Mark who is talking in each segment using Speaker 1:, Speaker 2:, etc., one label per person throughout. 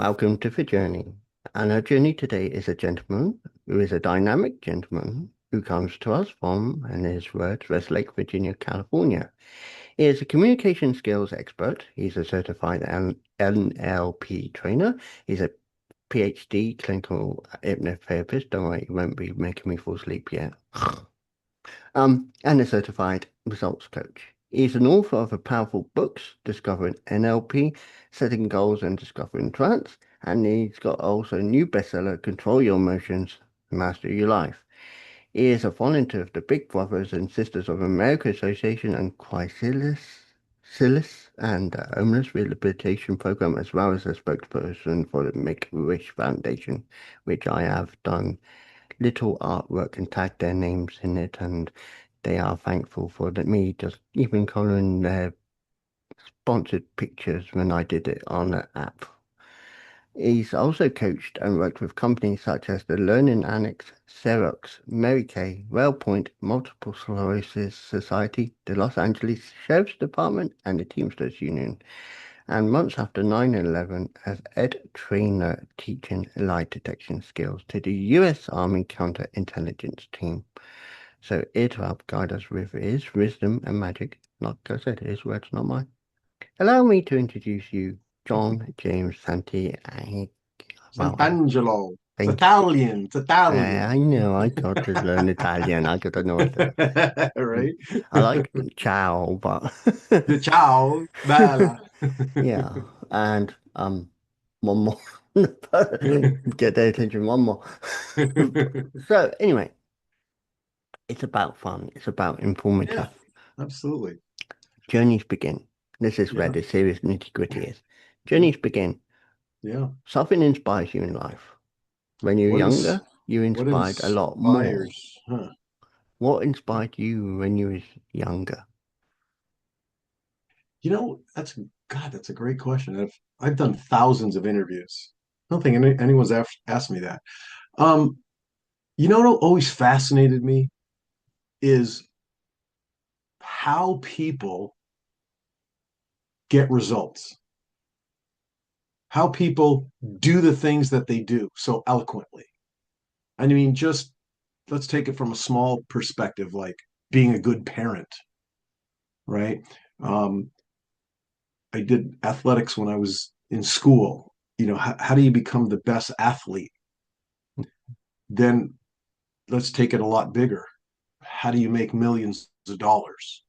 Speaker 1: Welcome to the journey. And our journey today is a gentleman who is a dynamic gentleman who comes to us from, in his words, Westlake, Virginia, California. He is a communication skills expert. He's a certified NLP trainer. He's a PhD clinical hypnotherapist. Don't worry, you won't be making me fall asleep yet. And a certified results coach. He's an author of a powerful books, Discovering NLP, Setting Goals and Discovering Trance. And he's got also a new bestseller, Control Your Emotions, Master Your Life. He is a volunteer of the Big Brothers and Sisters of America Association and Chrysalis and Homeless Rehabilitation Program, as well as a spokesperson for the Make-A-Wish Foundation, which I have done little artwork and tagged their names in it, and they are thankful for me just even coloring their sponsored pictures when I did it on the app. He's also coached and worked with companies such as the Learning Annex, Xerox, Mary Kay, WellPoint, Multiple-Sclerosis Society, the Los Angeles Sheriff's Department, and the Teamsters Union. And months after 9/11, as ed trainer teaching lie detection skills to the US Army counterintelligence team. So here to help guide us with his wisdom and magic, like I said, his words, not mine. Allow me to introduce you, John James Santangelo. Well,
Speaker 2: Santangelo. It's
Speaker 1: thank you.
Speaker 2: Italian. It's
Speaker 1: I
Speaker 2: Italian.
Speaker 1: know, I got to learn Italian. I got to know it.
Speaker 2: Right?
Speaker 1: I like ciao, but
Speaker 2: Ciao, bella.
Speaker 1: yeah. And one more. Get their attention, one more. So anyway, it's about fun. It's about
Speaker 2: Yeah,
Speaker 1: informative.
Speaker 2: absolutely.
Speaker 1: Journeys begin. This is where
Speaker 2: Yeah,
Speaker 1: the serious nitty-gritty is. Journeys begin.
Speaker 2: yeah.
Speaker 1: Something inspires you in life. When you're
Speaker 2: What ins
Speaker 1: younger, you
Speaker 2: what
Speaker 1: inspired a lot more.
Speaker 2: inspires? Huh.
Speaker 1: What inspired you when you was younger?
Speaker 2: That's a great question. I've done thousands of interviews. I don't think anyone's asked me that. Um, what always fascinated me is how people get results, how people do the things that they do so eloquently. I mean, just let's take it from a small perspective, like being a good parent, right? Um, I did athletics when I was in school. How do you become the best athlete? Then let's take it a lot bigger. How do you make millions of dollars?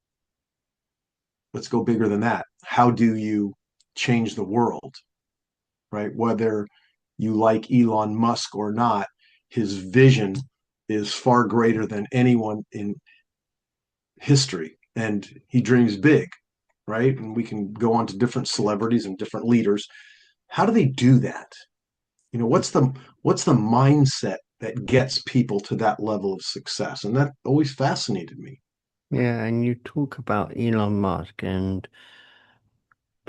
Speaker 2: Let's go bigger than that. How do you change the world, right? Whether you like Elon Musk or not, his vision is far greater than anyone in history, and he dreams big, right? And we can go on to different celebrities and different leaders. How do they do that? What's the mindset that gets people to that level of success? And that always fascinated me.
Speaker 1: Yeah, and you talk about Elon Musk, and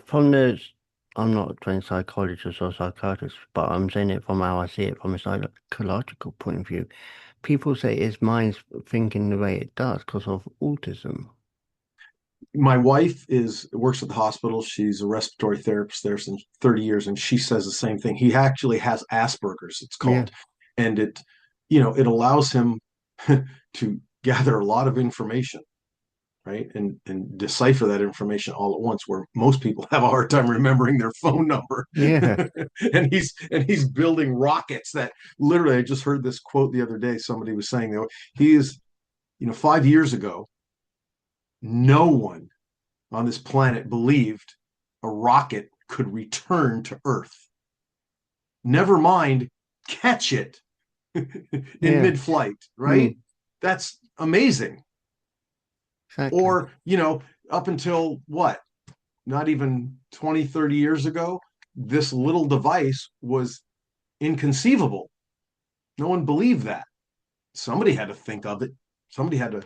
Speaker 1: from the, I'm not a trained psychologist or psychiatrist, but I'm saying it from how I see it from a psychological point of view. People say his mind's thinking the way it does because of autism.
Speaker 2: My wife is works at the hospital. She's a respiratory therapist there since 30 years, and she says the same thing. He actually has Asperger's, it's
Speaker 1: Yeah,
Speaker 2: called, and it allows him to gather a lot of information, right? And decipher that information all at once, where most people have a hard time remembering their phone number.
Speaker 1: yeah,
Speaker 2: and he's building rockets that literally, I just heard this quote the other day. Somebody was saying that he is, 5 years ago, no one on this planet believed a rocket could return to Earth. Never mind catch it in
Speaker 1: yeah.
Speaker 2: mid-flight, right?
Speaker 1: Mm,
Speaker 2: That's amazing.
Speaker 1: exactly.
Speaker 2: Or, up until what? Not even 20, 30 years ago, this little device was inconceivable. No one believed that. Somebody had to think of it. Somebody had to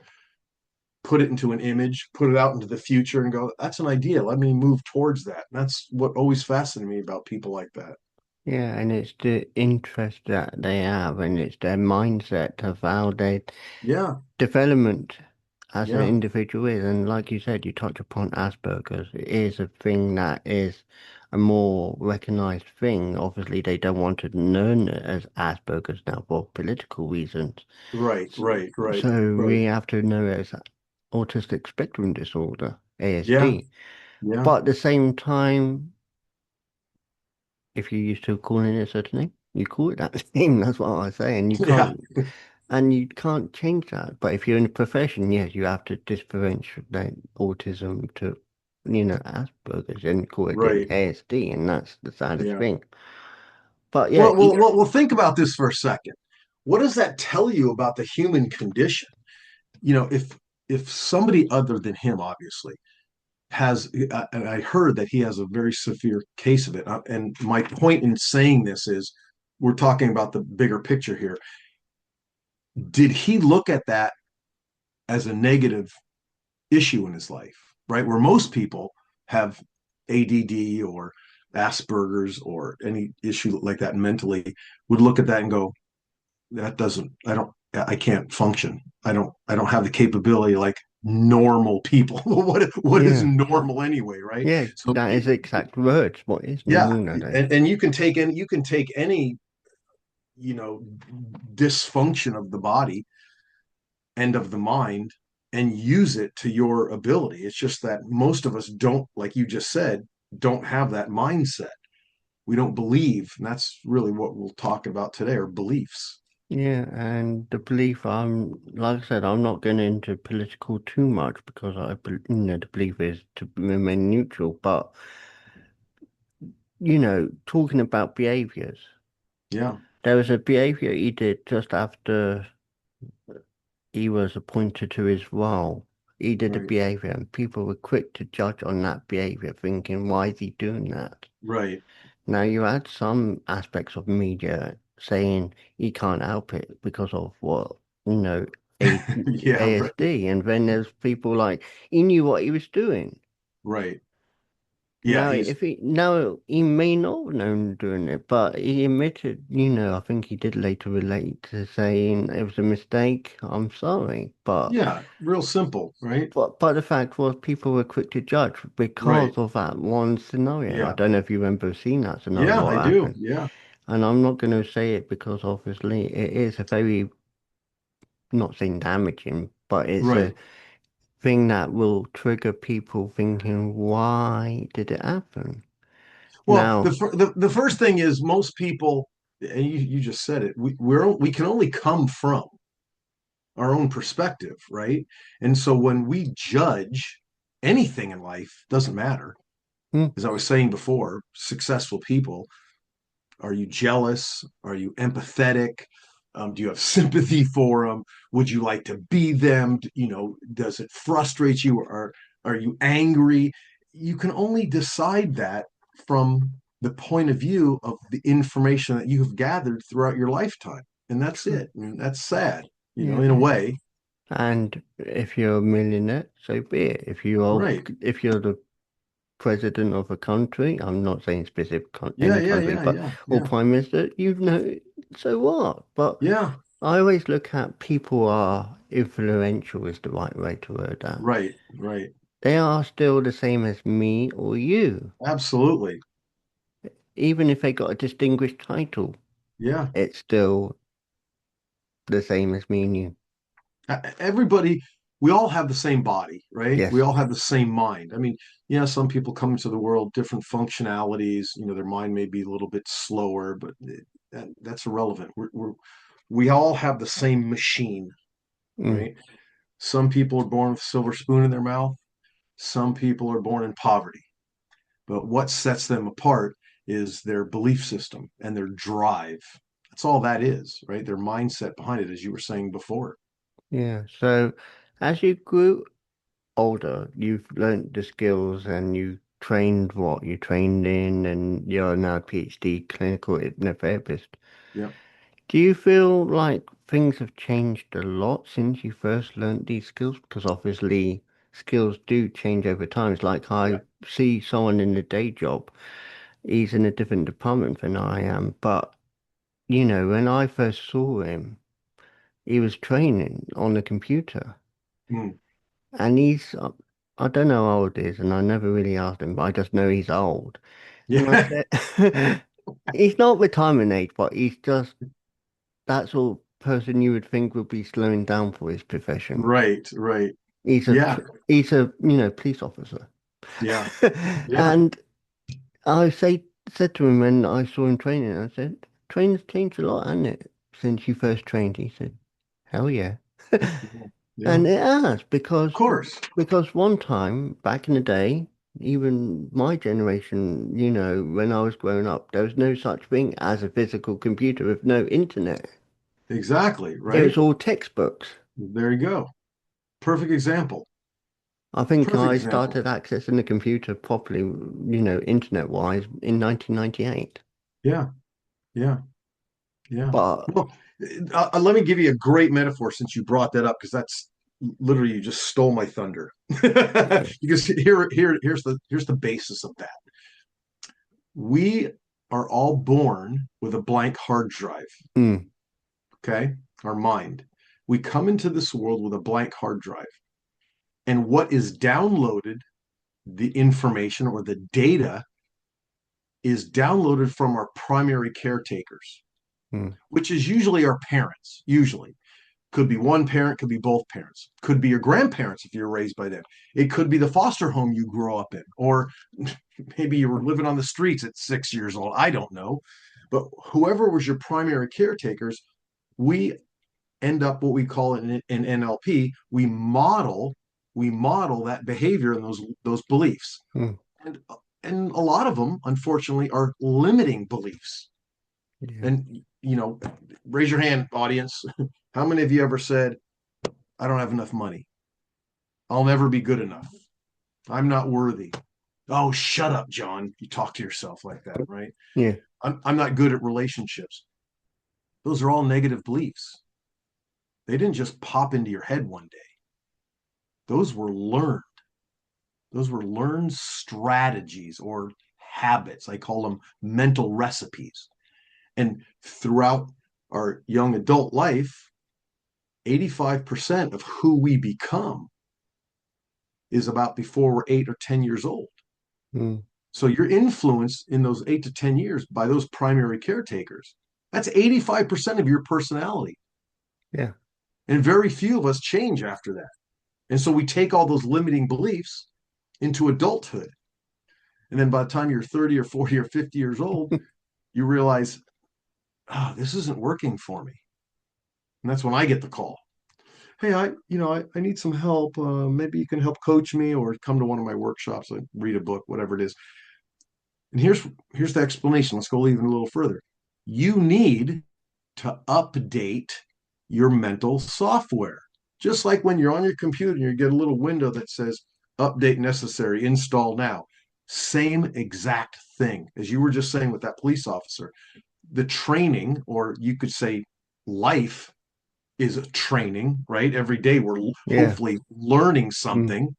Speaker 2: put it into an image, put it out into the future and go, that's an idea. Let me move towards that. And that's what always fascinated me about people like that.
Speaker 1: Yeah, and it's the interest that they have, and it's their mindset of how their
Speaker 2: Yeah.
Speaker 1: development as an
Speaker 2: Yeah.
Speaker 1: individual is. And like you said, you touch upon Asperger's. It is a thing that is a more recognized thing. Obviously, they don't want to learn it as Asperger's now for political reasons.
Speaker 2: Right,
Speaker 1: S-
Speaker 2: right, right,
Speaker 1: So
Speaker 2: right.
Speaker 1: we have to know it as autistic spectrum disorder,
Speaker 2: Yeah,
Speaker 1: ASD.
Speaker 2: yeah,
Speaker 1: But at the same time, if you used to calling it a certain name, you call it that name. That's what I say,
Speaker 2: yeah,
Speaker 1: and you can't change that. But if you're in a profession, yes, you have to differentiate autism to, Asperger's and call it again
Speaker 2: right.
Speaker 1: ASD, and that's the saddest
Speaker 2: Yeah.
Speaker 1: thing. But yeah,
Speaker 2: Well, think about this for a second. What does that tell you about the human condition? You know, if somebody other than him, obviously, has, and I heard that he has a very severe case of it. And my point in saying this is, we're talking about the bigger picture here. Did he look at that as a negative issue in his life, right? Where most people have ADD or Asperger's or any issue like that mentally would look at that and go, that doesn't, I can't function. I don't have the capability like normal people. What is
Speaker 1: yeah,
Speaker 2: normal anyway, right?
Speaker 1: yeah,
Speaker 2: So
Speaker 1: that is the exact words. What is
Speaker 2: yeah,
Speaker 1: normal nowadays?
Speaker 2: and you can take any you know dysfunction of the body and of the mind and use it to your ability. It's just that most of us don't, like you just said, don't have that mindset. We don't believe, and that's really what we'll talk about today, are beliefs.
Speaker 1: Yeah, and the belief like I said, I'm not getting into political too much because the belief is to remain neutral. But talking about behaviors,
Speaker 2: Yeah,
Speaker 1: there was a behavior he did just after he was appointed to his role. He did a
Speaker 2: right,
Speaker 1: behavior, and people were quick to judge on that behavior, thinking, "Why is he doing that?"
Speaker 2: right.
Speaker 1: Now you had some aspects of media saying he can't help it because of what, you know, A
Speaker 2: Yeah, right,
Speaker 1: ASD, and then there's people like he knew what he was doing.
Speaker 2: right. Yeah, he's
Speaker 1: Now he may not have known doing it, but he admitted, I think he did later relate to saying it was a mistake. I'm sorry,
Speaker 2: yeah, real simple, right?
Speaker 1: but the fact was people were quick to judge because
Speaker 2: Right.
Speaker 1: of that one scenario. I
Speaker 2: Yeah.
Speaker 1: don't know if you remember seeing that scenario,
Speaker 2: Yeah, I
Speaker 1: what
Speaker 2: do.
Speaker 1: happened.
Speaker 2: Yeah.
Speaker 1: And I'm not going to say it because obviously it is a very, not saying damaging, but it's a
Speaker 2: Right.
Speaker 1: thing that will trigger people thinking, why did it happen?
Speaker 2: Well, the
Speaker 1: Now,
Speaker 2: fir- the first thing is most people, and you just said it, we can only come from our own perspective, right? And so when we judge anything in life, doesn't matter.
Speaker 1: mm,
Speaker 2: As I was saying before, successful people, are you jealous? Are you empathetic? Do you have sympathy for them? Would you like to be them? Does it frustrate you? Or are you angry? You can only decide that from the point of view of the information that you have gathered throughout your lifetime. And that's
Speaker 1: true.
Speaker 2: it. I mean, that's sad,
Speaker 1: Yeah,
Speaker 2: in a way.
Speaker 1: and if you're a millionaire, so be it.
Speaker 2: Right.
Speaker 1: If you're the president of a country, I'm not saying specific
Speaker 2: Yeah,
Speaker 1: any
Speaker 2: yeah,
Speaker 1: country,
Speaker 2: yeah,
Speaker 1: but
Speaker 2: yeah,
Speaker 1: or
Speaker 2: yeah.
Speaker 1: prime minister, so what? But
Speaker 2: Yeah,
Speaker 1: I always look at people are influential is the right way to word that.
Speaker 2: right, right.
Speaker 1: They are still the same as me or you.
Speaker 2: Absolutely.
Speaker 1: Even if they got a distinguished title,
Speaker 2: Yeah.
Speaker 1: it's still the same as me and you.
Speaker 2: Everybody, we all have the same body, right? We
Speaker 1: Yes.
Speaker 2: all have the same mind. I mean, yeah, some people come into the world different functionalities. Their mind may be a little bit slower, but that's irrelevant. We all have the same machine,
Speaker 1: Mm,
Speaker 2: right? Some people are born with a silver spoon in their mouth. Some people are born in poverty. But what sets them apart is their belief system and their drive. That's all that is, right? Their mindset behind it, as you were saying before.
Speaker 1: yeah. So as you grew older, you've learned the skills and you trained what you trained in, and you're now a PhD clinical hypnotherapist.
Speaker 2: Yeah.
Speaker 1: Do you feel like things have changed a lot since you first learned these skills? Because obviously skills do change over time. It's like
Speaker 2: Yeah.
Speaker 1: I see someone in the day job, he's in a different department than I am, but when I first saw him, he was training on the computer.
Speaker 2: Mm.
Speaker 1: And I don't know how old he is, and I never really asked him, but I just know he's old. And I
Speaker 2: Yeah.
Speaker 1: said, he's not retirement age, but he's just that sort of person you would think would be slowing down for his profession.
Speaker 2: Right, right.
Speaker 1: He's a
Speaker 2: Yeah,
Speaker 1: tr he's a police officer,
Speaker 2: yeah, yeah.
Speaker 1: and I said to him when I saw him training, I said, training's changed a lot, hasn't it, since you first trained? He said, hell yeah.
Speaker 2: Yeah,
Speaker 1: And
Speaker 2: of
Speaker 1: it has
Speaker 2: course.
Speaker 1: because one time back in the day, even my generation, when I was growing up, there was no such thing as a physical computer with no internet.
Speaker 2: Exactly,
Speaker 1: It was
Speaker 2: right?
Speaker 1: all textbooks.
Speaker 2: There you go. Perfect example.
Speaker 1: I think
Speaker 2: Perfect
Speaker 1: I
Speaker 2: example.
Speaker 1: started accessing the computer properly, internet wise in 1998.
Speaker 2: Yeah, yeah, yeah.
Speaker 1: But
Speaker 2: Well, let me give you a great metaphor since you brought that up, because that's literally you just stole my thunder.
Speaker 1: okay.
Speaker 2: Because here's the basis of that. We are all born with a blank hard drive,
Speaker 1: Mm,
Speaker 2: okay? Our mind. We come into this world with a blank hard drive. And what is downloaded, the information or the data, is downloaded from our primary caretakers,
Speaker 1: mm,
Speaker 2: which is usually our parents, usually. Could be one parent, could be both parents, could be your grandparents if you're raised by them. It could be the foster home you grew up in, or maybe you were living on the streets at 6 years old. I don't know. But whoever was your primary caretakers, we end up what we call in NLP, we model that behavior and those beliefs.
Speaker 1: mm,
Speaker 2: And and a lot of them, unfortunately, are limiting beliefs.
Speaker 1: yeah.
Speaker 2: And raise your hand, audience. How many of you ever said, I don't have enough money? I'll never be good enough. I'm not worthy. Oh, shut up, John. You talk to yourself like that, right?
Speaker 1: Yeah.
Speaker 2: I'm not good at relationships. Those are all negative beliefs. They didn't just pop into your head one day. Those were learned. Those were learned strategies or habits. I call them mental recipes. And throughout our young adult life, 85% of who we become is about before we're 8 or 10 years old.
Speaker 1: Mm,
Speaker 2: So you're influenced in those 8 to 10 years by those primary caretakers. That's 85% of your personality.
Speaker 1: yeah.
Speaker 2: And very few of us change after that. And so we take all those limiting beliefs into adulthood. And then by the time you're 30 or 40 or 50 years old, you realize, oh, this isn't working for me. And that's when I get the call. Hey, I need some help. Maybe you can help coach me or come to one of my workshops, like read a book, whatever it is. And here's the explanation. Let's go even a little further. You need to update your mental software. Just like when you're on your computer and you get a little window that says update necessary, install now. Same exact thing as you were just saying with that police officer. The training, or you could say life, is a training, right? Every day we're
Speaker 1: Yeah.
Speaker 2: hopefully learning
Speaker 1: Mm,
Speaker 2: something.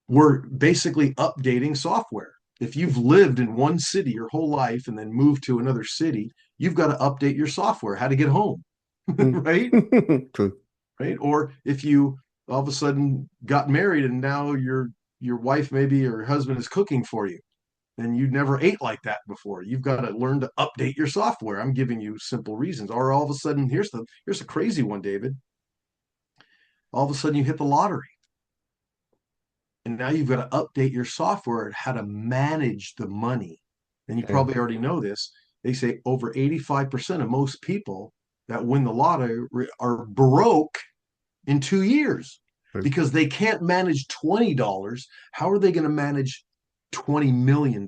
Speaker 2: We're basically updating software. If you've lived in one city your whole life and then moved to another city, you've got to update your software, how to get home,
Speaker 1: mm.
Speaker 2: right?
Speaker 1: True.
Speaker 2: Right? Or if you all of a sudden got married and now your wife maybe or husband is cooking for you and you never ate like that before. You've got to learn to update your software. I'm giving you simple reasons. Or all of a sudden, here's a crazy one, David. All of a sudden you hit the lottery. And now you've got to update your software how to manage the money. And you
Speaker 1: Yeah.
Speaker 2: probably already know this. They say over 85% of most people that win the lottery are broke in 2 years
Speaker 1: True.
Speaker 2: because they can't manage $20. How are they going to manage $20 million?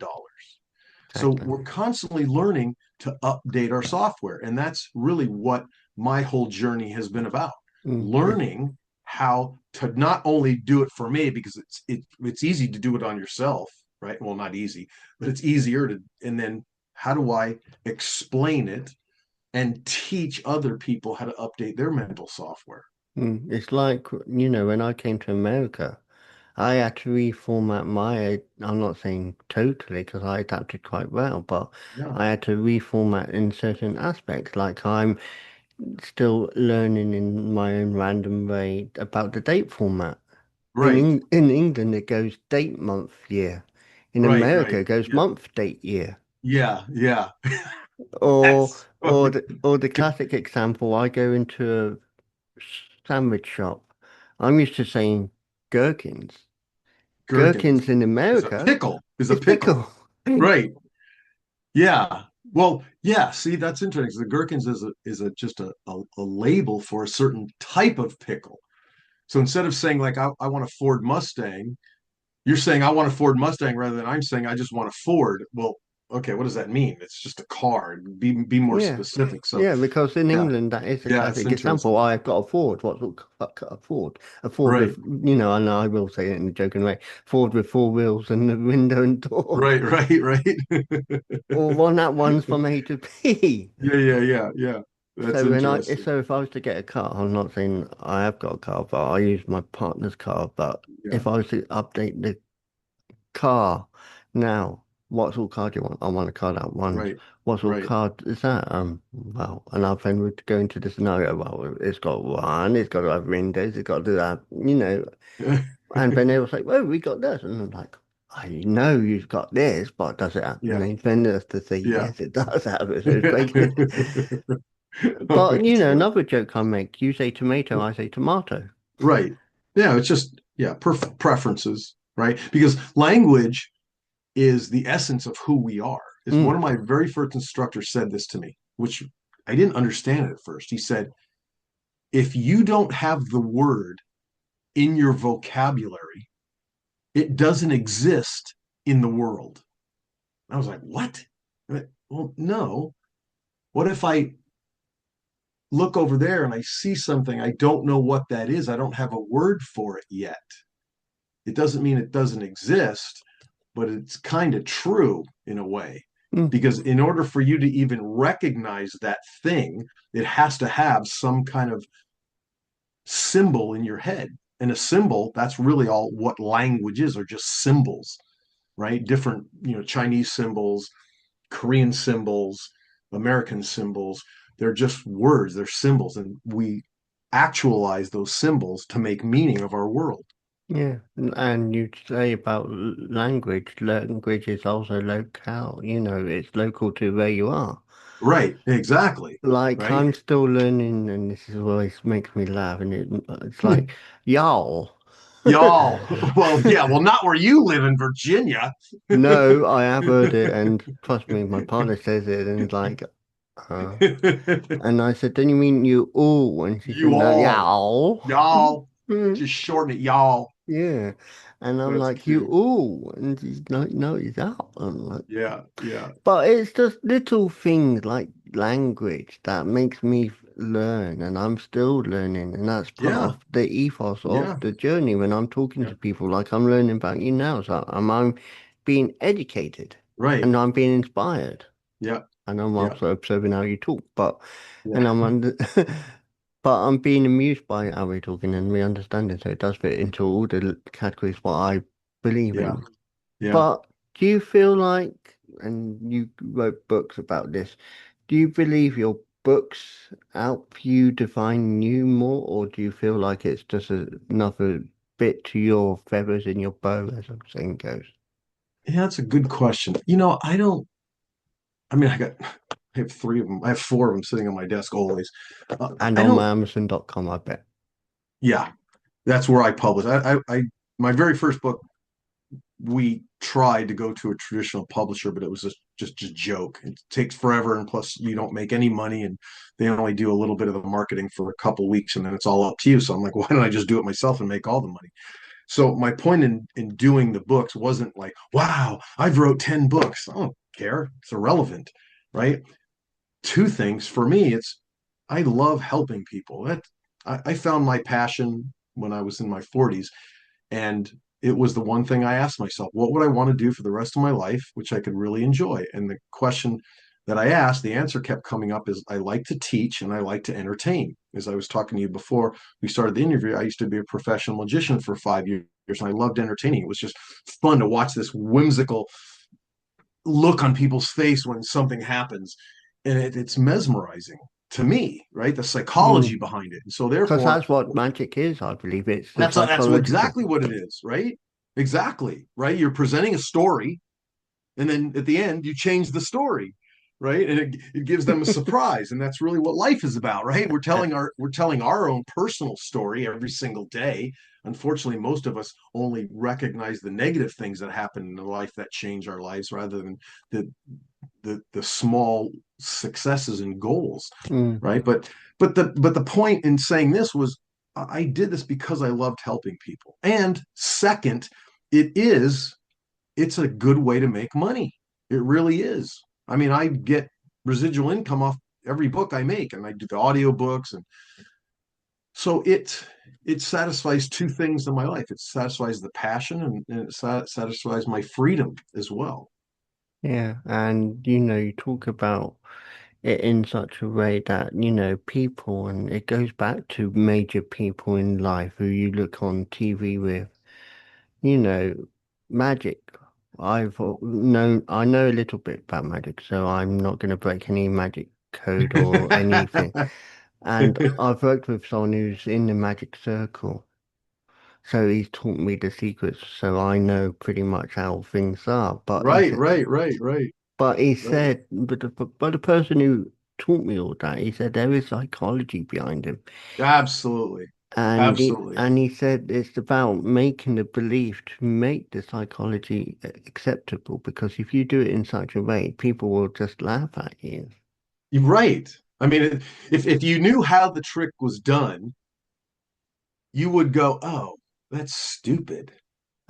Speaker 2: So
Speaker 1: Exactly.
Speaker 2: we're constantly learning to update our software. And that's really what my whole journey has been about,
Speaker 1: Mm, it,
Speaker 2: learning how to not only do it for me, because it's easy to do it on yourself, right? Well, not easy, but it's easier to, and then how do I explain it and teach other people how to update their mental software?
Speaker 1: it's like, when I came to America, I had to reformat I'm not saying totally because I adapted quite well, but
Speaker 2: Yeah,
Speaker 1: I had to reformat in certain aspects. Like I'm still learning in my own random way about the date format.
Speaker 2: right.
Speaker 1: In England, it goes date, month, year. In
Speaker 2: Right,
Speaker 1: America,
Speaker 2: right.
Speaker 1: it goes
Speaker 2: Yeah.
Speaker 1: month, date, year.
Speaker 2: Yeah, yeah.
Speaker 1: Or
Speaker 2: That's
Speaker 1: or
Speaker 2: funny.
Speaker 1: the classic example, I go into a sandwich shop. I'm used to saying gherkins.
Speaker 2: Gherkins
Speaker 1: Gherkins in
Speaker 2: is a
Speaker 1: America
Speaker 2: pickle, is a
Speaker 1: is
Speaker 2: pickle.
Speaker 1: pickle.
Speaker 2: Right. Yeah. Well, yeah, see, that's interesting. The gherkins is a just a label for a certain type of pickle. So instead of saying like I want a Ford Mustang, you're saying I want a Ford Mustang rather than I'm saying I just want a Ford. Well, okay, what does that mean? It's just a car. Be more
Speaker 1: Yeah.
Speaker 2: specific. So
Speaker 1: Yeah, because in
Speaker 2: yeah,
Speaker 1: England that is a
Speaker 2: yeah, it's
Speaker 1: classic example.
Speaker 2: interesting.
Speaker 1: I've got a Ford. What's a Ford? A Ford
Speaker 2: Right,
Speaker 1: with, and I will say it in a joking way, Ford with four wheels and a window and doors.
Speaker 2: right, right, right.
Speaker 1: Or one that one's from A to B.
Speaker 2: Yeah, yeah, yeah, yeah. That's interesting.
Speaker 1: So if I was to get a car, I'm not saying I have got a car, but I use my partner's car. But
Speaker 2: Yeah,
Speaker 1: if I was to update the car now, what sort of car do you want? I want a car that runs.
Speaker 2: right,
Speaker 1: What sort of
Speaker 2: right.
Speaker 1: car is that? Well, and our friend would go into the scenario. Well, it's got one, it's got to have windows, it's got to have, And then they will say, "Well, we got this," and I'm like, "I know you've got this, but does it have?" And
Speaker 2: Yeah,
Speaker 1: then they have to say,
Speaker 2: yeah.
Speaker 1: "Yes, it does have it." So it's great.
Speaker 2: Oh,
Speaker 1: But
Speaker 2: it's funny.
Speaker 1: another joke I make, you say tomato, I say tomato.
Speaker 2: Right. Yeah, it's just, yeah, preferences, right? Because language is the essence of who we are. Is one
Speaker 1: Mm,
Speaker 2: of my very first instructors said this to me, which I didn't understand it at first. He said, if you don't have the word in your vocabulary, it doesn't exist in the world. I was like, what? Well, no. What if I look over there and I see something, I don't know what that is? I don't have a word for it yet. It doesn't mean it doesn't exist, but it's kind of true in a way.
Speaker 1: mm,
Speaker 2: Because in order for you to even recognize that thing, it has to have some kind of symbol in your head. And a symbol, that's really all what language is, are just symbols, right? Different, Chinese symbols, Korean symbols, American symbols. They're just words, they're symbols. And we actualize those symbols to make meaning of our world.
Speaker 1: yeah. And you say about language, language is also locale, it's local to where you are.
Speaker 2: Right, exactly.
Speaker 1: Like
Speaker 2: Right.
Speaker 1: I'm still learning, and this is always makes me laugh, and it's like y'all.
Speaker 2: Y'all, well, yeah, well, not where you live in Virginia.
Speaker 1: No, I have heard it, and trust me, my partner says it, and it's like, uh, and I said, "Don't you mean you all?" And she said,
Speaker 2: You
Speaker 1: "No,
Speaker 2: all,
Speaker 1: y'all."
Speaker 2: y'all, just shorten it, y'all.
Speaker 1: Yeah, and I'm
Speaker 2: That's
Speaker 1: like, "You
Speaker 2: cute.
Speaker 1: all," and she's like, "No, it's out." I'm like,
Speaker 2: Yeah, yeah,
Speaker 1: but it's just little things like language that makes me learn, and I'm still learning, and that's part
Speaker 2: yeah,
Speaker 1: of the ethos of
Speaker 2: yeah,
Speaker 1: the journey when I'm talking
Speaker 2: yeah,
Speaker 1: to people, like I'm learning about you now. So I'm being educated,
Speaker 2: right.
Speaker 1: and I'm being inspired,
Speaker 2: Yeah,
Speaker 1: and I'm
Speaker 2: yeah,
Speaker 1: also observing how you talk, and
Speaker 2: yeah,
Speaker 1: I'm under, but I'm being amused by how we're talking and we understand it. So it does fit into all the categories what I believe
Speaker 2: yeah,
Speaker 1: in.
Speaker 2: yeah.
Speaker 1: But do you feel like, and you wrote books about this, do you believe your books help you define you more, or do you feel like it's just another bit to your feathers in your bow, as the saying goes?
Speaker 2: Yeah, that's a good question. I don't, I mean, I have three of them. I have four of them sitting on my desk always.
Speaker 1: And
Speaker 2: I
Speaker 1: on my
Speaker 2: don't,
Speaker 1: Amazon.com, I bet.
Speaker 2: yeah, that's where I publish. My very first book, we tried to go to a traditional publisher, but it was just a joke. It takes forever, and plus you don't make any money, and they only do a little bit of the marketing for a couple weeks, and then it's all up to you. So I'm like, why don't I just do it myself and make all the money? So my point in doing the books wasn't like, wow, I've wrote 10 books. I don't care. It's irrelevant, right? Two things for me, it's I love helping people. I found my passion when I was in my 40s, and it was the one thing I asked myself, what would I want to do for the rest of my life, which I could really enjoy? And the question that I asked, the answer kept coming up is I like to teach and I like to entertain. As I was talking to you before we started the interview, I used to be a professional magician for 5 years and I loved entertaining. It was just fun to watch this whimsical look on people's face when something happens. And it's mesmerizing to me, right? The psychology behind it. And so
Speaker 1: Because
Speaker 2: therefore,
Speaker 1: that's what magic is, I believe. It's the
Speaker 2: that's
Speaker 1: psychological.
Speaker 2: exactly what it is, right? Exactly, right? You're presenting a story, and then at the end you change the story, right? And it gives them a surprise, and that's really what life is about, right? We're telling our own personal story every single day. Unfortunately, most of us only recognize the negative things that happen in life that change our lives rather than the the small successes and goals,
Speaker 1: Mm.
Speaker 2: right? But the point in saying this was I did this because I loved helping people. And second, it is it's a good way to make money. It really is. I mean, I get residual income off every book I make, and I do the audio books, and so it satisfies two things in my life. It satisfies the passion, and it satisfies my freedom as well.
Speaker 1: Yeah, and you talk about it in such a way that, people, and it goes back to major people in life who you look on TV with, you know, magic. I know a little bit about magic, so I'm not going to break any magic code or anything. And I've worked with someone who's in the magic circle, so he's taught me the secrets, so I know pretty much how things are.
Speaker 2: Right, right, right, right,
Speaker 1: But he
Speaker 2: right.
Speaker 1: said, but the person who taught me all that, he said there is psychology behind him,
Speaker 2: Absolutely. Absolutely.
Speaker 1: and he said it's about making the belief to make the psychology acceptable. Because if you do it in such a way, people will just laugh at you.
Speaker 2: You're right. I mean, if you knew how the trick was done, you would go, "Oh, that's stupid."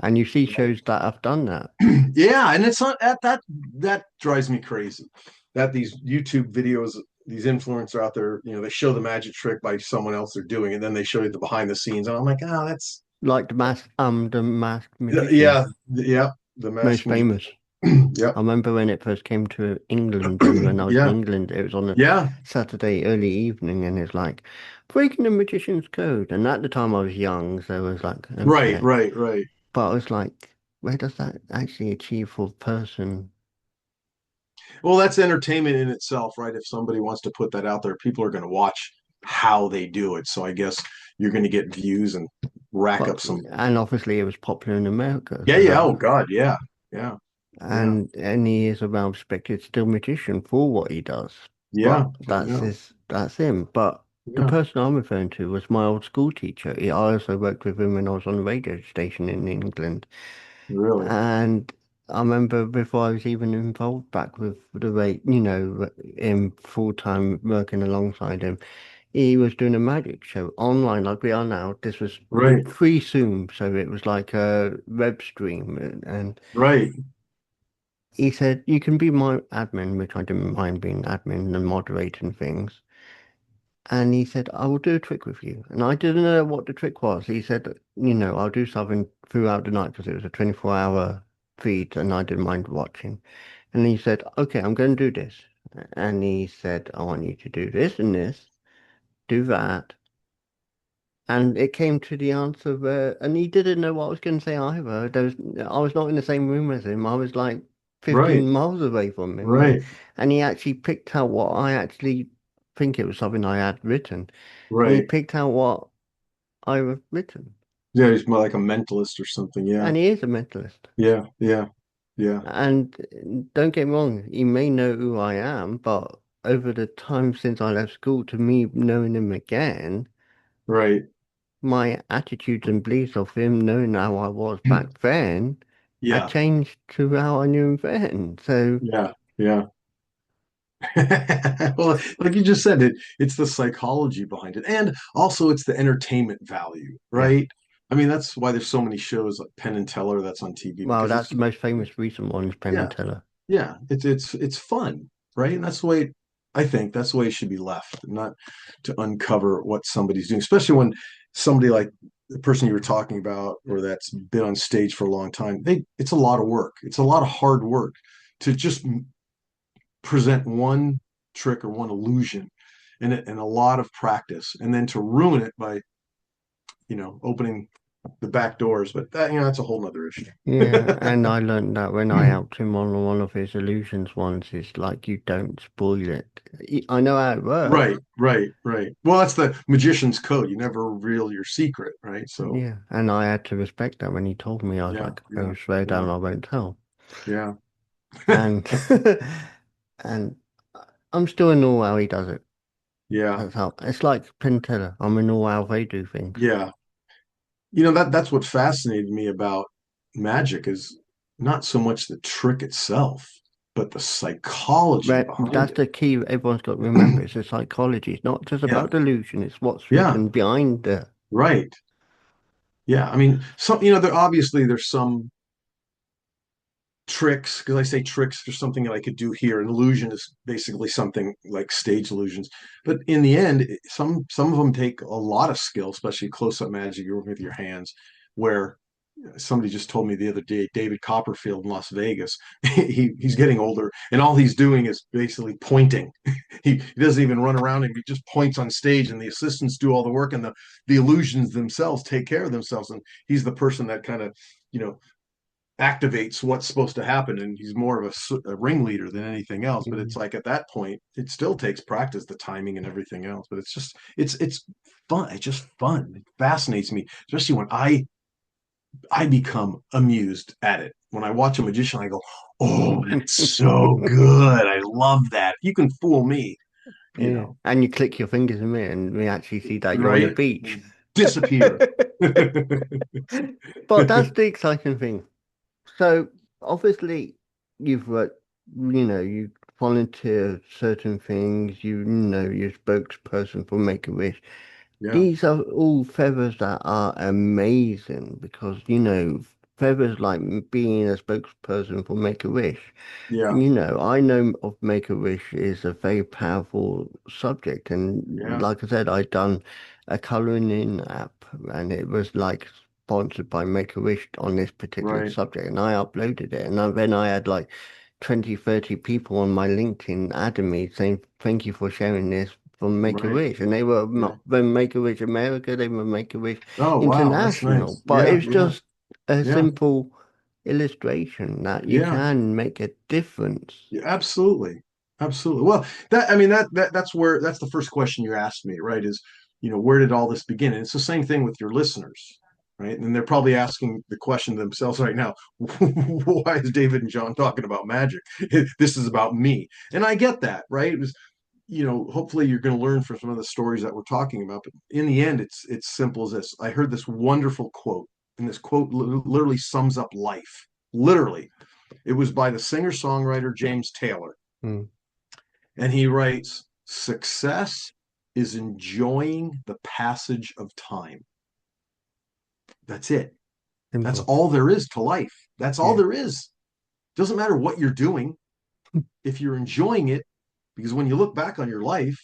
Speaker 1: And you see
Speaker 2: Right?
Speaker 1: shows that have done that.
Speaker 2: Yeah, and it's not that drives me crazy. That these YouTube videos, these influencers out there, they show the magic trick by someone else they're doing, and then they show you the behind the scenes, and I'm like, oh, that's
Speaker 1: Like the masked magician,
Speaker 2: yeah, yeah, the
Speaker 1: most
Speaker 2: mask magician.
Speaker 1: famous.
Speaker 2: Yep.
Speaker 1: I remember when it first came to England, and when I was in
Speaker 2: Yeah,
Speaker 1: England, it was on a
Speaker 2: yeah,
Speaker 1: Saturday early evening, and it's like breaking the magician's code. And at the time, I was young, so I was like,
Speaker 2: right,
Speaker 1: okay.
Speaker 2: right, right.
Speaker 1: But I was like, where does that actually achieve for a person?
Speaker 2: Well, that's entertainment in itself, right? If somebody wants to put that out there, people are going to watch how they do it. So I guess you're going to get views and rack
Speaker 1: But
Speaker 2: up some.
Speaker 1: and obviously, it was popular in America,
Speaker 2: Yeah,
Speaker 1: so
Speaker 2: yeah.
Speaker 1: that
Speaker 2: Oh God, yeah, yeah, yeah,
Speaker 1: and he is a well-respected still magician for what he does.
Speaker 2: yeah,
Speaker 1: But that's him. But the
Speaker 2: yeah.
Speaker 1: person I'm referring to was my old school teacher. I also worked with him when I was on a radio station in England.
Speaker 2: Really,
Speaker 1: And I remember before I was even involved back with the rate, in full time working alongside him, he was doing a magic show online like we are now. This was
Speaker 2: right,
Speaker 1: pre-Zoom, so it was like a web stream. And
Speaker 2: right,
Speaker 1: he said, you can be my admin, which I didn't mind being admin and moderating things. And he said, I will do a trick with you. And I didn't know what the trick was. He said, I'll do something throughout the night because it was a 24-hour feed and I didn't mind watching. And he said, okay, I'm going to do this. And he said, I want you to do this and this, do that. And it came to the answer where, and he didn't know what I was going to say either. I was not in the same room as him. I was like
Speaker 2: right,
Speaker 1: 15 miles away from him.
Speaker 2: right,
Speaker 1: And he actually picked out what I actually think it was something I had written. And he
Speaker 2: right.
Speaker 1: picked out what I've written.
Speaker 2: Yeah, he's more like a mentalist or something. Yeah,
Speaker 1: And he is a mentalist.
Speaker 2: yeah, yeah, yeah.
Speaker 1: And don't get me wrong, he may know who I am, but over the time since I left school, to me knowing him again,
Speaker 2: Right.
Speaker 1: my attitudes and beliefs of him knowing how I was back then had
Speaker 2: Yeah,
Speaker 1: changed to how I knew him then. So,
Speaker 2: yeah, yeah. Well, like you just said, it's the psychology behind it, and also it's the entertainment value,
Speaker 1: yeah.
Speaker 2: right? I mean, that's why there's so many shows like Penn and Teller that's on TV
Speaker 1: Well,
Speaker 2: because
Speaker 1: that's
Speaker 2: it's
Speaker 1: the most famous recent one is Penn
Speaker 2: yeah,
Speaker 1: and Teller.
Speaker 2: yeah, it's fun, right? And that's the way I think that's the way it should be left, not to uncover what somebody's doing, especially when somebody like the person you were talking about or that's been on stage for a long time, it's a lot of work. It's a lot of hard work to just present one trick or one illusion and a lot of practice and then to ruin it by opening the back doors, but that's a whole nother issue.
Speaker 1: Yeah, and I learned that when I helped him on one of his illusions once, it's like you don't spoil it. I know how it works.
Speaker 2: Right, right, right. Well, that's the magician's code. You never reveal your secret, right? So
Speaker 1: Yeah, and I had to respect that when he told me. I was
Speaker 2: yeah,
Speaker 1: like,
Speaker 2: yeah,
Speaker 1: oh, swear
Speaker 2: yeah,
Speaker 1: down, I won't tell.
Speaker 2: yeah.
Speaker 1: and and I'm still in awe how he does it.
Speaker 2: Yeah,
Speaker 1: That's how it's like Penn Teller. I'm in awe how they do things.
Speaker 2: yeah. That's what fascinated me about magic is not so much the trick itself, but the psychology
Speaker 1: But
Speaker 2: behind
Speaker 1: that's
Speaker 2: it.
Speaker 1: the key everyone's got to remember. It's the psychology. It's not just
Speaker 2: Yeah,
Speaker 1: about delusion. It's what's
Speaker 2: yeah,
Speaker 1: written behind the.
Speaker 2: right. Yeah, I mean, there obviously there's some tricks because I say tricks for something that I could do here. An illusion is basically something like stage illusions, but in the end, some of them take a lot of skill, especially close-up magic. You're working with your hands, where somebody just told me the other day, David Copperfield in Las Vegas, he's getting older, and all he's doing is basically pointing. He doesn't even run around and he just points on stage, and the assistants do all the work, and the illusions themselves take care of themselves, and he's the person that kind of you know activates what's supposed to happen, and he's more of a ringleader than anything else. But it's
Speaker 1: Mm.
Speaker 2: like at that point it still takes practice, the timing and everything else, but it's fun. It's just fun. It fascinates me, especially when I become amused at it. When I watch a magician, I go, oh, that's so good. I love that. You can fool me, you
Speaker 1: Yeah,
Speaker 2: know
Speaker 1: and you click your fingers in it, and we actually see that you're on the
Speaker 2: right,
Speaker 1: beach.
Speaker 2: disappear.
Speaker 1: But that's the exciting thing. So obviously you've worked, you volunteer certain things, you're spokesperson for Make-A-Wish.
Speaker 2: Yeah,
Speaker 1: These are all feathers that are amazing because, feathers like being a spokesperson for Make-A-Wish.
Speaker 2: yeah,
Speaker 1: I know of Make-A-Wish is a very powerful subject. And
Speaker 2: yeah,
Speaker 1: like I said, I'd done a coloring in app and it was like sponsored by Make-A-Wish on this particular
Speaker 2: right,
Speaker 1: subject. And I uploaded it. And then I had like 20, 30 people on my LinkedIn adding me saying, thank you for sharing this from
Speaker 2: right,
Speaker 1: Make-A-Wish. And they were
Speaker 2: yeah.
Speaker 1: not from Make-A-Wish America, they were Make-A-Wish
Speaker 2: Oh wow, that's
Speaker 1: International.
Speaker 2: nice.
Speaker 1: But
Speaker 2: Yeah,
Speaker 1: it's
Speaker 2: yeah,
Speaker 1: just a
Speaker 2: yeah,
Speaker 1: simple illustration that you
Speaker 2: yeah.
Speaker 1: can make a difference.
Speaker 2: Yeah, absolutely. Absolutely. Well, I mean that's the first question you asked me, right? Is, where did all this begin? And it's the same thing with your listeners, right? And they're probably asking the question themselves right now, why is David and John talking about magic? This is about me. And I get that, right? It was, hopefully you're going to learn from some of the stories that we're talking about, but in the end it's simple as this. I heard this wonderful quote, and this quote literally sums up life. Literally. It was by the singer-songwriter James Taylor.
Speaker 1: Mm,
Speaker 2: And he writes, success is enjoying the passage of time. That's it. That's
Speaker 1: simple.
Speaker 2: all there is to life. That's all
Speaker 1: Yeah.
Speaker 2: there is. Doesn't matter what you're doing if you're enjoying it, because when you look back on your life,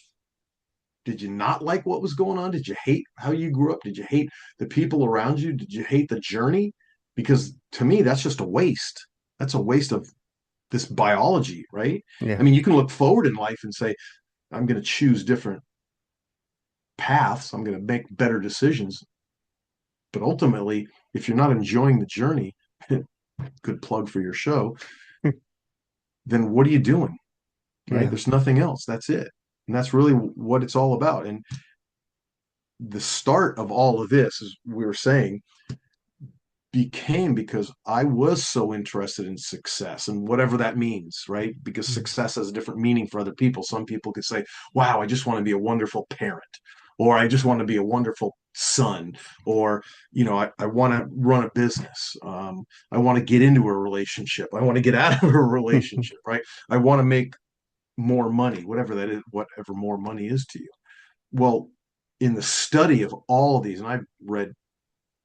Speaker 2: did you not like what was going on? Did you hate how you grew up? Did you hate the people around you? Did you hate the journey? Because to me, that's just a waste. That's a waste of this biology, right? I
Speaker 1: Yeah.
Speaker 2: mean, you can look forward in life and say, I'm going to choose different paths. I'm going to make better decisions. But ultimately, if you're not enjoying the journey, good plug for your show, then what are you doing? Right?
Speaker 1: Yeah.
Speaker 2: There's nothing else. That's it. And that's really what it's all about. And the start of all of this, as we were saying, became because I was so interested in success and whatever that means, right? Because
Speaker 1: Mm.
Speaker 2: success has a different meaning for other people. Some people could say, wow, I just want to be a wonderful parent, or I just want to be a wonderful son, or, I want to run a business. I want to get into a relationship. I want to get out of a relationship, right? I want to make more money, whatever that is, whatever more money is to you. Well, in the study of all of these, and I've read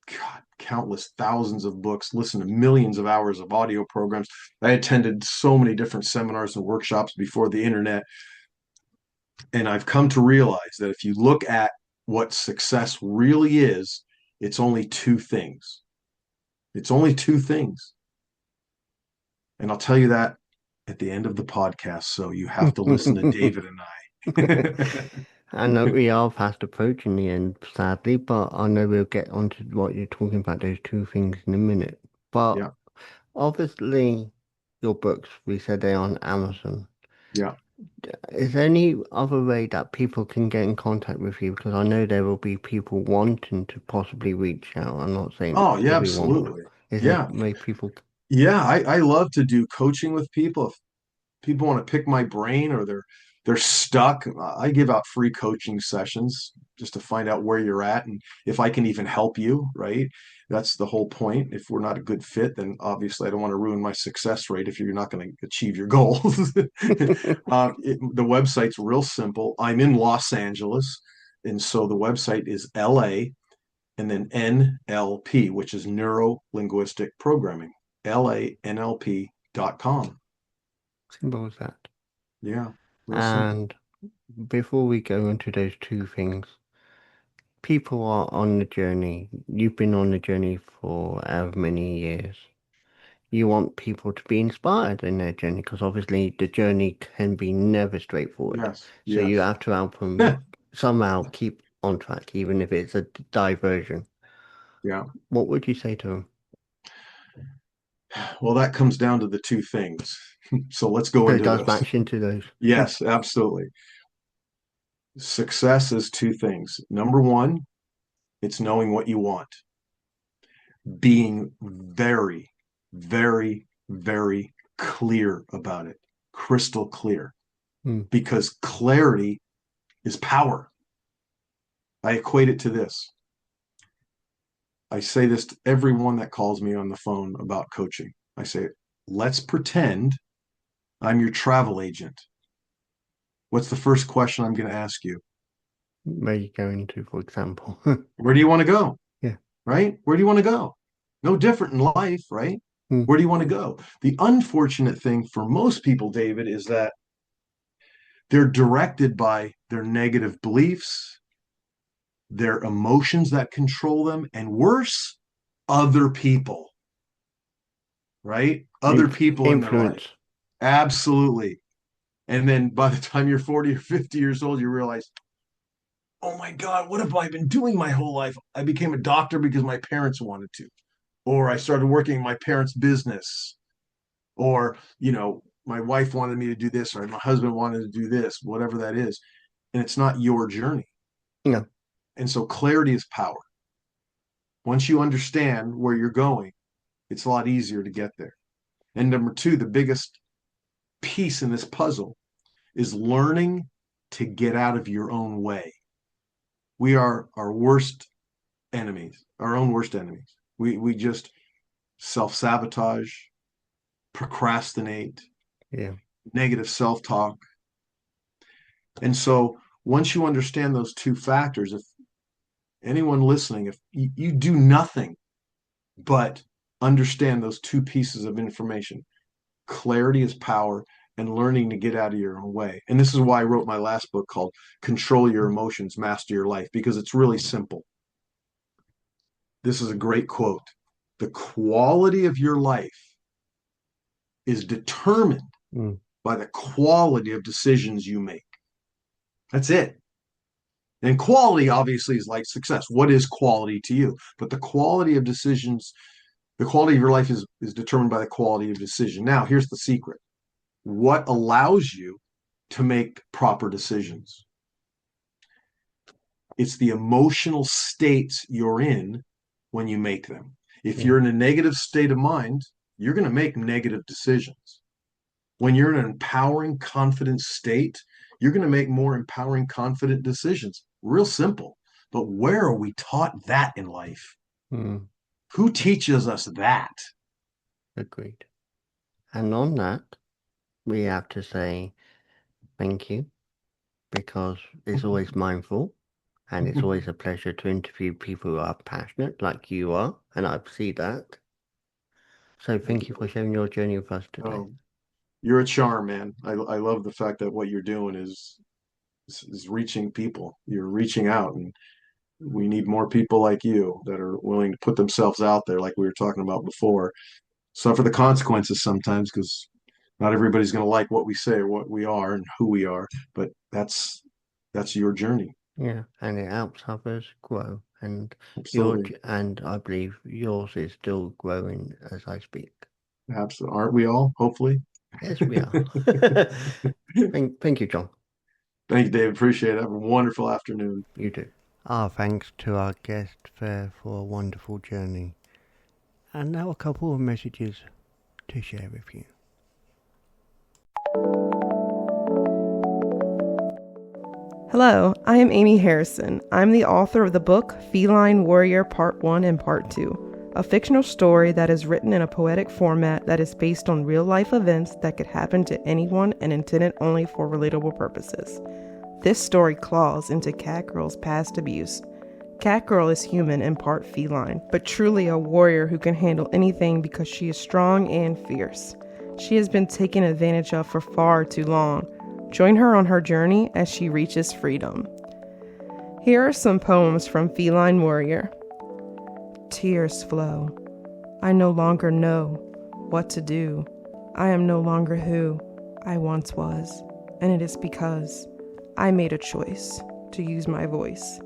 Speaker 2: God, countless thousands of books, listened to millions of hours of audio programs. I attended so many different seminars and workshops before the internet. And I've come to realize that if you look at what success really is, it's only two things. It's only two things. And I'll tell you that at the end of the podcast. So you have to listen to David and I.
Speaker 1: I know we are fast approaching the end, sadly, but I know we'll get onto what you're talking about, those two things in a minute. But
Speaker 2: Yeah.
Speaker 1: obviously, your books, we said they're on Amazon.
Speaker 2: Yeah.
Speaker 1: Is there any other way that people can get in contact with you? Because I know there will be people wanting to possibly reach out. I'm not saying
Speaker 2: Oh, yeah,
Speaker 1: everyone will.
Speaker 2: absolutely.
Speaker 1: Is there
Speaker 2: Yeah.
Speaker 1: way people?
Speaker 2: Yeah, I love to do coaching with people. If people want to pick my brain or they're stuck, I give out free coaching sessions just to find out where you're at and if I can even help you, right? That's the whole point. If we're not a good fit, then obviously I don't want to ruin my success rate if you're not going to achieve your goals. The website's real simple. I'm in Los Angeles, and so the website is LA and then NLP, which is neuro linguistic programming, LANLP.com.
Speaker 1: Simple as that.
Speaker 2: Yeah, real simple.
Speaker 1: And before we go into those two things, people are on the journey. You've been on the journey for however many years. You want people to be inspired in their journey because obviously the journey can be never straightforward.
Speaker 2: Yes,
Speaker 1: So you
Speaker 2: yes.
Speaker 1: have to help them somehow keep on track, even if it's a diversion.
Speaker 2: Yeah.
Speaker 1: What would you say to them?
Speaker 2: Well, that comes down to the two things. So let's go
Speaker 1: So it
Speaker 2: into
Speaker 1: does
Speaker 2: this.
Speaker 1: match into those.
Speaker 2: Yes, absolutely. Success is two things. Number one, it's knowing what you want, being very, very, very clear about it, crystal clear,
Speaker 1: Hmm.
Speaker 2: because clarity is power. I equate it to this. I say this to everyone that calls me on the phone about coaching. I say, let's pretend I'm your travel agent. What's the first question I'm going to ask you?
Speaker 1: Where you going to, for example?
Speaker 2: Where do you want to go?
Speaker 1: Yeah.
Speaker 2: Right? Where do you want to go? No different in life, right?
Speaker 1: Hmm.
Speaker 2: Where do you want to go? The unfortunate thing for most people, David, is that they're directed by their negative beliefs, their emotions that control them, and worse, other people, right? Other people in their life.
Speaker 1: Influence.
Speaker 2: Absolutely. And then by the time you're 40 or 50 years old, you realize, oh my God, what have I been doing my whole life? I became a doctor because my parents wanted to, or I started working in my parents' business, or, my wife wanted me to do this, or my husband wanted to do this, whatever that is. And it's not your journey.
Speaker 1: No.
Speaker 2: And so clarity is power. Once you understand where you're going, it's a lot easier to get there. And number two, the biggest piece in this puzzle is learning to get out of your own way. We are our worst enemies, our own worst enemies. We just self-sabotage, procrastinate,
Speaker 1: Yeah.
Speaker 2: negative self-talk. And so once you understand those two factors, if anyone listening, if you do nothing but understand those two pieces of information, clarity is power and learning to get out of your own way. And this is why I wrote my last book called Control Your Emotions, Master Your Life, because it's really simple. This is a great quote. The quality of your life is determined
Speaker 1: Mm.
Speaker 2: by the quality of decisions you make. That's it. And quality obviously is like success. What is quality to you? But the quality of decisions, the quality of your life is determined by the quality of decision. Now, here's the secret. What allows you to make proper decisions? It's the emotional states you're in when you make them. If
Speaker 1: Yeah.
Speaker 2: you're in a negative state of mind, you're going to make negative decisions. When you're in an empowering, confident state, you're going to make more empowering, confident decisions. Real simple. But where are we taught that in life?
Speaker 1: Mm.
Speaker 2: Who teaches us that?
Speaker 1: Agreed. And on that, we have to say thank you because it's always mindful and it's always a pleasure to interview people who are passionate like you are, and I see that. So
Speaker 2: Thank
Speaker 1: thank you for
Speaker 2: you.
Speaker 1: sharing your journey with us today.
Speaker 2: Oh, you're a charm, man. I love the fact that what you're doing is reaching people. You're reaching out, and we need more people like you that are willing to put themselves out there, like we were talking about before. Suffer the consequences sometimes because not everybody's going to like what we say or what we are and who we are, but that's your journey.
Speaker 1: Yeah, and it helps others grow, and
Speaker 2: Absolutely.
Speaker 1: and I believe yours is still growing as I speak.
Speaker 2: Absolutely. Aren't we all? Hopefully.
Speaker 1: Yes, we are. Thank you, John.
Speaker 2: Thank you, Dave. Appreciate it. Have a wonderful afternoon.
Speaker 1: You do. Our thanks to our guest for a wonderful journey. And now a couple of messages. to share with you.
Speaker 3: Hello, I am Amy Harrison. I'm the author of the book Feline Warrior Part 1 and Part 2, a fictional story that is written in a poetic format that is based on real-life events that could happen to anyone and intended only for relatable purposes. This story claws into Catgirl's past abuse. Catgirl is human and part feline, but truly a warrior who can handle anything because she is strong and fierce. She has been taken advantage of for far too long. Join her on her journey as she reaches freedom. Here are some poems from Feline Warrior. Tears flow. I no longer know what to do. I am no longer who I once was, and it is because I made a choice to use my voice,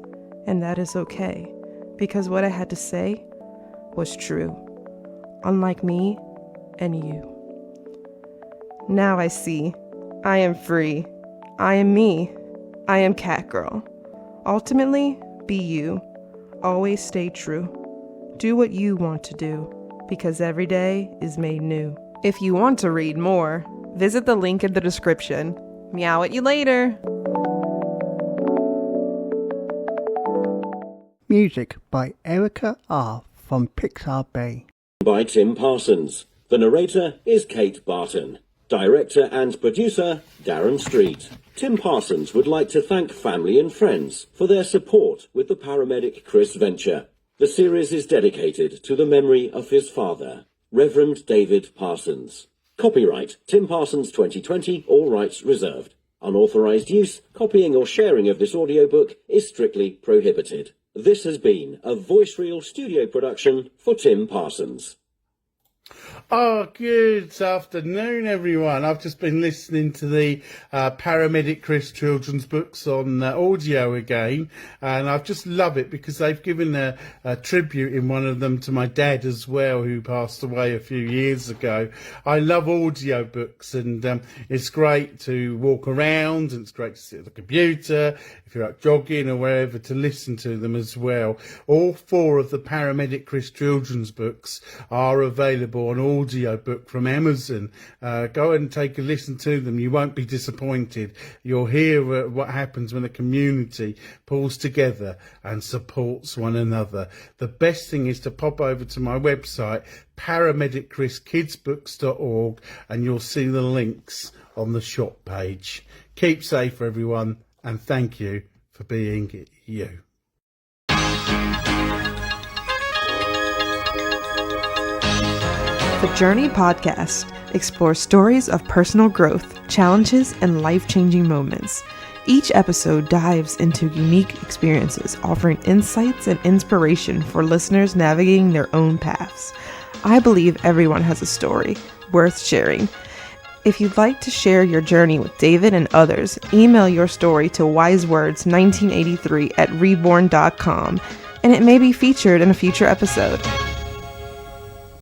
Speaker 3: and that is okay, because what I had to say was true, unlike me and you. Now I see. I am free. I am me. I am Catgirl. Ultimately, be you. Always stay true. Do what you want to do, because every day is made new. If you want to read more, visit the link in the description. Meow at you later.
Speaker 1: Music by Erica R. from Pixar Bay.
Speaker 4: By Tim Parsons. The narrator is Kate Barton. Director and producer, Darren Street. Tim Parsons would like to thank family and friends for their support with the paramedic Chris venture. The series is dedicated to the memory of his father, Reverend David Parsons. Copyright Tim Parsons 2020, all rights reserved. Unauthorized use, copying or sharing of this audiobook is strictly prohibited. This has been a Voice Reel studio production for Tim Parsons.
Speaker 5: Oh, good afternoon, everyone. I've just been listening to the Paramedic Chris children's books on audio again, and I just love it because they've given a tribute in one of them to my dad as well, who passed away a few years ago. I love audio books, and it's great to walk around, and it's great to sit at the computer, if you're out jogging or wherever, to listen to them as well. All 4 of the Paramedic Chris children's books are available on audio book from Amazon. Go and take a listen to them. You won't be disappointed. You'll hear what happens when a community pulls together and supports one another. The best thing is to pop over to my website, paramedicchriskidsbooks.org, and you'll see the links on the shop page. Keep safe, everyone, and thank you for being you.
Speaker 3: The Journey podcast explores stories of personal growth, challenges, and life-changing moments. Each episode dives into unique experiences, offering insights and inspiration for listeners navigating their own paths. I believe everyone has a story worth sharing. If you'd like to share your journey with David and others, email your story to wisewords1983@reborn.com, and it may be featured in a future episode.